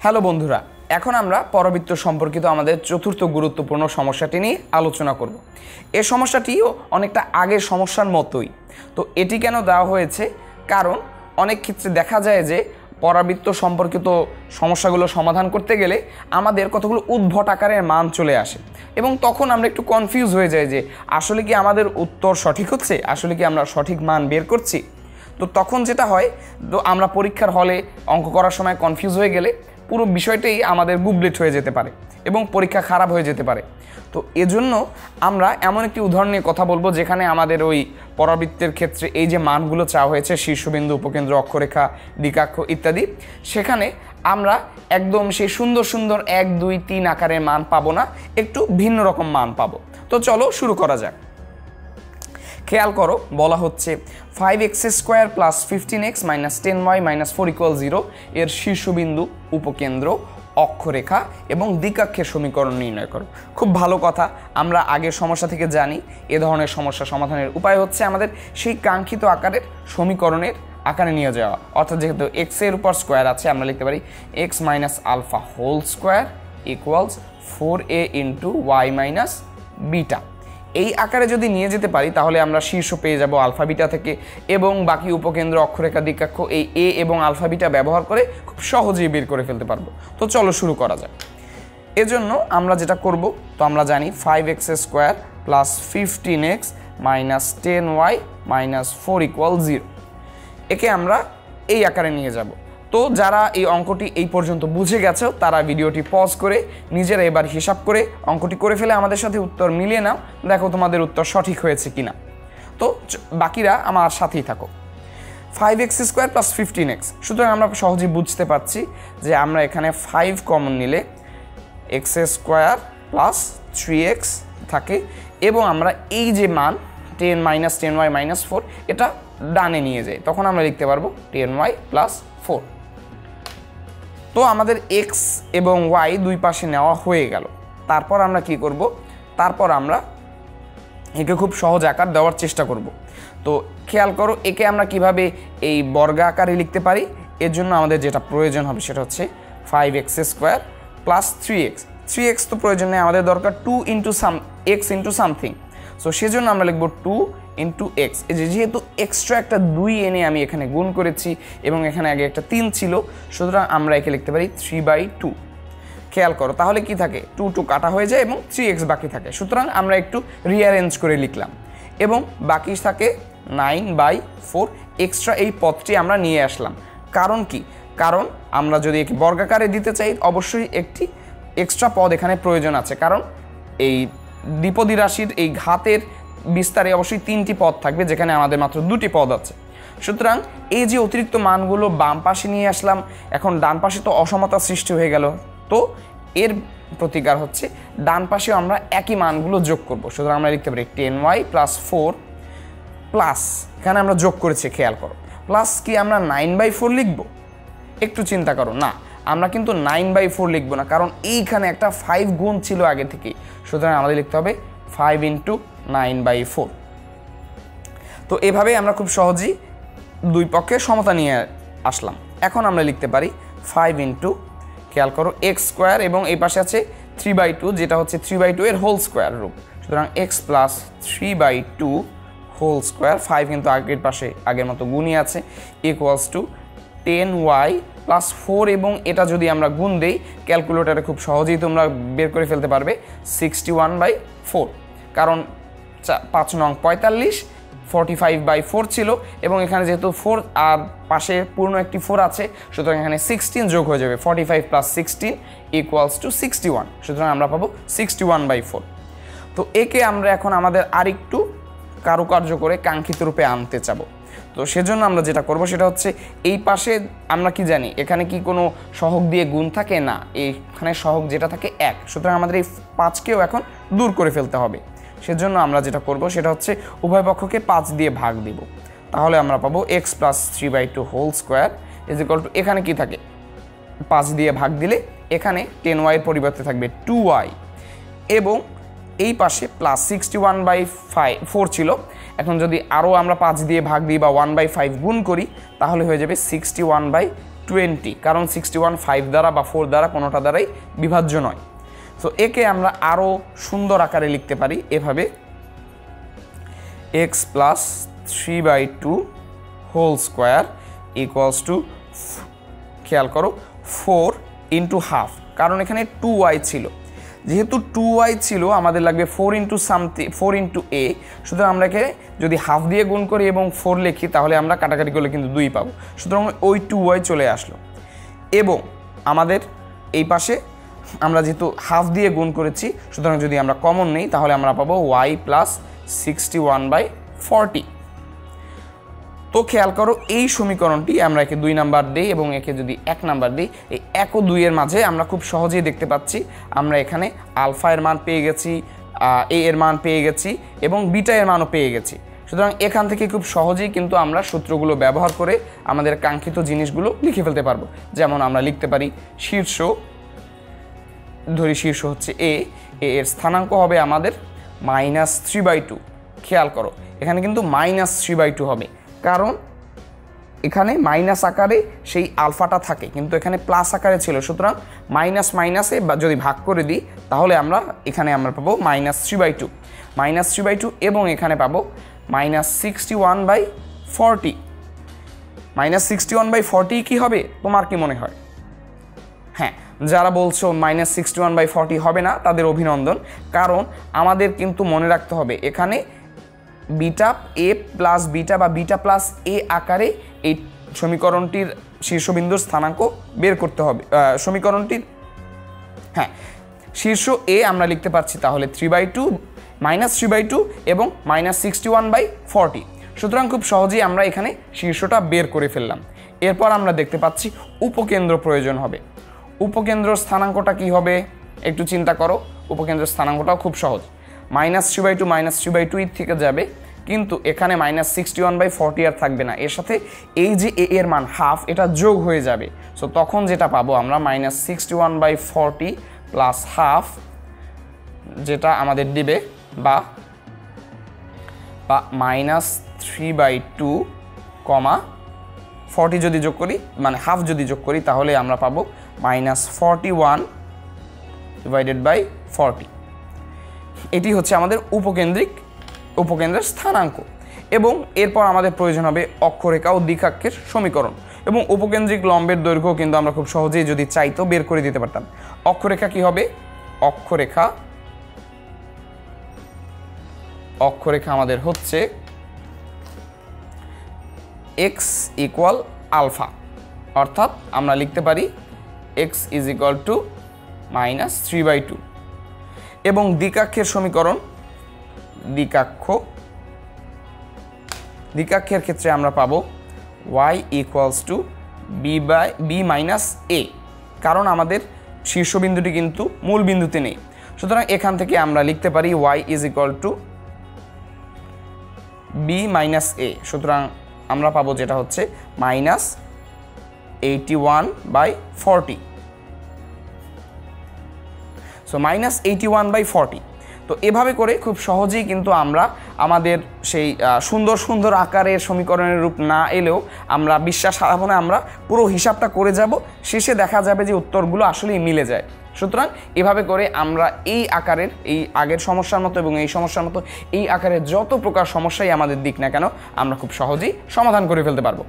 Hello বন্ধুরা, এখন আমরা পরবৃত্ত সম্পর্কিত আমাদের চতুর্থ গুরুত্বপূর্ণ সমস্যাটি নিয়ে আলোচনা করব। এই সমস্যাটিও অনেকটা আগের সমস্যার মতোই। তো এটি কেন দেওয়া হয়েছে? কারণ অনেক ক্ষেত্রে দেখা যায় যে পরাবৃত্ত সম্পর্কিত সমস্যাগুলো সমাধান করতে গেলে আমাদের কতগুলো উদ্ভট আকারের মান চলে আসে এবং তখন আমরা একটু কনফিউজ হয়ে যাই যে আসলে কি আমাদের উত্তর সঠিক হচ্ছে, আসলে কি আমরা সঠিক মান বের করছি। তো তখন যেটা হয়, তো আমরা পরীক্ষার হলে অঙ্ক করার সময় কনফিউজ হয়ে গেলে পুরো বিষয়টাই আমাদের গুবলেট হয়ে যেতে পারে এবং পরীক্ষা খারাপ হয়ে যেতে পারে। তো এজন্য আমরা এমন একটি উদাহরণ নিয়ে কথা বলবো যেখানে আমাদের ওই পরাবৃত্তের ক্ষেত্রে এই যে মানগুলো চাওয়া হয়েছে, শীর্ষবিন্দু, উপকেন্দ্র, অক্ষরেখা, দিকাক্ষ ইত্যাদি, সেখানে আমরা একদম সেই সুন্দর সুন্দর 1, 2, 3 আকারের মান পাবো না, একটু ভিন্ন রকম মান পাবো। তো চলো শুরু করা যাক। খেয়াল করো, বলা হচ্ছে 5x² + 15x - 10y - 4 = 0 এর শীর্ষবিন্দু, উপকেন্দ্র, অক্ষরেখা এবং দিকাক্ষের সমীকরণ নির্ণয় করো। খুব ভালো কথা, আমরা আগের সমস্যা থেকে জানি এ ধরনের সমস্যা সমাধানের উপায় হচ্ছে আমাদের সেই কাঙ্ক্ষিত আকারের সমীকরণের আকারে নিয়ে যাওয়া। অর্থাৎ যেহেতু x এর উপর স্কোয়ার আছে, আমরা লিখতে পারি x - α² = 4a × y - β। এই আকারে যদি নিয়ে যেতে পারি তাহলে আমরা শীর্ষ পেয়ে যাব আলফা বিটা থেকে এবং বাকি উপকেন্দ্র, অক্ষরেখা, দিকাক্ষ এই এ এবং আলফা বিটা ব্যবহার করে খুব সহজেই বের করে ফেলতে পারবো। তো চলো শুরু করা যাক। এজন্য আমরা যেটা করব, তো আমরা জানি 5x² + 15x - 10y - 4 = 0। একে আমরা এই আকারে নিয়ে যাব। তো যারা এই অঙ্কটি এই পর্যন্ত বুঝে গেছো তারা ভিডিওটি পজ করে নিজেরা এবার হিসাব করে অঙ্কটি করে ফেলে আমাদের সাথে উত্তর মিলিয়ে নাও, দেখো তোমাদের উত্তর সঠিক হয়েছে কিনা। তো বাকিরা আমার সাথেই থাকো। 5x² + 15x, সুতরাং আমরা সহজেই বুঝতে পারছি যে আমরা এখানে 5 কমন নিলে x² + 3x থাকে এবং আমরা এই যে মান 10 - 10y - 4 এটা ডানে নিয়ে যাই, তখন আমরা লিখতে পারবো 10y + 4। তো আমাদের x এবং y দুই পাশে নেওয়া হয়ে গেল। তারপর আমরা কি করব? তারপর আমরা একে খুব সহজ আকার দেওয়ার চেষ্টা করব। তো খেয়াল করো, একে আমরা কিভাবে এই বর্গ আকারে লিখতে পারি। এর জন্য আমাদের যেটা প্রয়োজন হবে সেটা হচ্ছে 5x² + 3x। 3x তো প্রয়োজন নেই, আমাদের দরকার 2 × x × সামথিং। সো সেজন্য আমরা লিখব 2 × x। যেহেতু এক্সট্রা একটা 2 এনে আমি এখানে গুণ করেছি এবং এখানে আগে একটা 3 ছিল, সুতরাং আমরা একে লিখতে পারি 3/2। খেয়াল করো, তাহলে কি থাকে, 2 কাটা হয়ে যায় এবং 3x বাকি থাকে। সুতরাং আমরা একটু রিঅ্যারেঞ্জ করে লিখলাম এবং বাকি থাকে 9/4। এক্সট্রা এই পদটি আমরা নিয়ে আসলাম। কারণ কি? কারণ আমরা যদি একে বর্গাকারে দিতে চাই অবশ্যই একটি এক্সট্রা পদ এখানে প্রয়োজন আছে, কারণ এই দ্বিপদী রাশির এই ঘাতের বিস্তারে অবশ্যই 3টি পদ থাকবে যেখানে আমাদের মাত্র 2টি পদ আছে। সুতরাং এই যে অতিরিক্ত মানগুলো বাম পাশে নিয়ে আসলাম, এখন ডান পাশে তো অসমতা সৃষ্টি হয়ে গেল। তো এর প্রতিকার হচ্ছে ডান পাশেও আমরা একই মানগুলো যোগ করব। সুতরাং আমরা লিখতে পারি 10y + 4 প্লাস, এখানে আমরা যোগ করেছি, খেয়াল করো, প্লাস কি আমরা 9/4 লিখব? একটু চিন্তা করো, না, আমরা কিন্তু 9/4 লিখব না, কারণ এইখানে একটা 5 গুণ ছিল আগে থেকেই। সুতরাং আমাদের লিখতে হবে 5 × 9/4। তো এভাবেই আমরা খুব সহজেই দুই পক্ষে সমতা নিয়ে আসলাম। এখন আমরা লিখতে পারি 5 × খেয়াল করো x² এবং এই পাশে আছে 3/2, যেটা হচ্ছে 3/2 এর হোল স্কোয়ার রূপ। সুতরাং x + 3/2 হোল স্কোয়ার, 5 কিন্তু আগের পাশে আগের মতো গুণই আছে, = 10y + 4 এবং এটা যদি আমরা গুণ দেই ক্যালকুলেটরে খুব সহজেই তোমরা বের করে ফেলতে পারবে 61/4, কারণ 5 নং 45, 45/4 ছিল এবং এখানে যেহেতু 4 আর পাশে পূর্ণ একটি 4 আছে, সুতরাং এখানে 16 যোগ হয়ে যাবে। 45 + 16 = 61। সুতরাং আমরা পাবো 61/4। তো একে আমরা এখন আমাদের আরেকটু কারুকার্য করে কাঙ্ক্ষিত রূপে আনতে চাবো। তো সেজন্য আমরা যেটা করব সেটা হচ্ছে এই পাশে আমরা কি জানি, এখানে কি কোনো সহগ দিয়ে গুণ থাকে না, এইখানে সহগ যেটা থাকে 1। সুতরাং আমাদের এই 5কেও এখন দূর করে ফেলতে হবে। সেজন্য আমরা যেটা করব সেটা হচ্ছে উভয় পক্ষকে 5 দিয়ে ভাগ দিব। তাহলে আমরা পাবো x + 3/2 হোল স্কোয়ার = এখানে কি থাকে, 5 দিয়ে ভাগ দিলে এখানে 10y এর পরিবর্তে থাকবে 2y এবং এই পাশে প্লাস 61/4 ছিল। এখন যদি আরও আমরা 5 দিয়ে ভাগ দিই বা 1/5 গুণ করি তাহলে হয়ে যাবে 61/2 20, কারণ 61 5 দ্বারা বা 4 দ্বারা কোনোটা দ্বারাই বিভাজ্য নয়। তো একে আমরা আরও সুন্দর আকারে লিখতে পারি এভাবে, x plus 3/2 whole square equals to, খেয়াল করো, 4 ইন্টু হাফ, কারণ এখানে 2y ছিল, যেহেতু 2y ছিল আমাদের লাগবে 4 ইন্টু সামথিং, 4 ইন্টু a, সুতরাং আমরা একে যদি হাফ দিয়ে গুণ করি এবং 4 লিখি তাহলে আমরা কাটাকাটি করলে কিন্তু 2 পাবো, সুতরাং ওই 2y চলে আসলো। এবং আমাদের এই পাশে আমরা যেহেতু হাফ দিয়ে গুণ করেছি, সুতরাং যদি আমরা কমন নেই তাহলে আমরা পাবো y প্লাস 61/40। তো খেয়াল করো এই সমীকরণটি আমরা একে 2 নাম্বার দিই এবং একে যদি 1 নাম্বার দিই, এই 1 ও 2 এর মাঝে আমরা খুব সহজেই দেখতে পাচ্ছি আমরা এখানে আলফা এর মান পেয়ে গেছি, এ এর মান পেয়ে গেছি এবং বিটা এর মানও পেয়ে গেছি। সুতরাং এখান থেকে খুব সহজেই কিন্তু আমরা সূত্রগুলো ব্যবহার করে আমাদের কাঙ্ক্ষিত জিনিসগুলো লিখে ফেলতে পারবো। যেমন আমরা লিখতে পারি শীর্ষ, ধরি শীর্ষ হচ্ছে এ, এর স্থানাঙ্ক হবে আমাদের -3/2। খেয়াল করো এখানে কিন্তু -3/2 হবে, কারণ এখানে মাইনাস আকারে সেই আলফাটা থাকে কিন্তু এখানে প্লাস আকারে ছিল, সুতরাং মাইনাস মাইনাসে যদি ভাগ করে দিই তাহলে এখানে আমরা পাবো -3/2 এবং এখানে পাবো -61/40। -61/40 কি হবে তোমার কি মনে হয়? হ্যাঁ, যারা বলছো -61/40 হবে না তাদের অভিনন্দন, কারণ আমাদের কিন্তু মনে রাখতে হবে এখানে বিটা এ প্লাস বিটা বা বিটা প্লাস এ আকারে এই সমীকরণটির শীর্ষবিন্দুর স্থানাঙ্ক বের করতে হবে। সমীকরণটির শীর্ষ এ আমরা লিখতে পারছি তাহলে 3/2 এবং -61/40। সুতরাং খুব সহজেই আমরা এখানে শীর্ষটা বের করে ফেললাম। এরপর আমরা দেখতে পাচ্ছি উপকেন্দ্র প্রয়োজন হবে। উপকেন্দ্র স্থানাঙ্কটা কি হবে একটু চিন্তা করো। উপকেন্দ্র স্থানাঙ্কটাও খুব সহজ, -3/2 থেকে যাবে, কিন্তু এখানে -61/40 আর থাকবে না, এর সাথে এই যে এ এর মান হাফ এটা যোগ হয়ে যাবে। সো তখন যেটা পাবো আমরা -61/40 প্লাস হাফ, যেটা আমাদের দিবে বা -3/2, 40 যদি যোগ করি মানে হাফ যদি যোগ করি তাহলে আমরা পাবো -41/40। এটি হচ্ছে আমাদের উপকেন্দ্রের স্থানাঙ্ক। এবং এরপর আমাদের প্রয়োজন হবে অক্ষরেখা ও দ্বিঘাক্ষের সমীকরণ, এবং উপকেন্দ্রিক লম্বের দৈর্ঘ্য কিন্তু আমরা খুব সহজেই যদি চাইতো বের করে দিতে পারতাম। অক্ষরেখা কি হবে? অক্ষরেখা আমাদের হচ্ছে x ইকুয়াল আলফা, অর্থাৎ আমরা লিখতে পারি x ইজ ইকুয়াল টু -3/2। এবং দ্বিঘাক্ষের সমীকরণ, দ্বিঘাক্ষের ক্ষেত্রে আমরা পাবো y equals to b minus a, কারণ আমাদের শীর্ষবিন্দুটি কিন্তু মূল বিন্দুতে নেই। সুতরাং এখান থেকে আমরা লিখতে পারি y is equal to b minus a। সুতরাং আমরা পাবো যেটা হচ্ছে -81/40। সো -81/40। তো এভাবে করে খুব সহজেই কিন্তু আমরা আমাদের সেই সুন্দর সুন্দর আকারের সমীকরণের রূপ না এলেও আমরা বিশ্বাস হারাবো না, আমরা পুরো হিসাবটা করে যাব, শেষে দেখা যাবে যে উত্তরগুলো আসলেই মিলে যায়। সুতরাং এভাবে করে আমরা এই আকারের, এই আগের সমস্যার মতো এবং এই সমস্যার মতো এই আকারের যত প্রকার সমস্যাই আমাদের দিক না কেন আমরা খুব সহজেই সমাধান করে ফেলতে পারবো।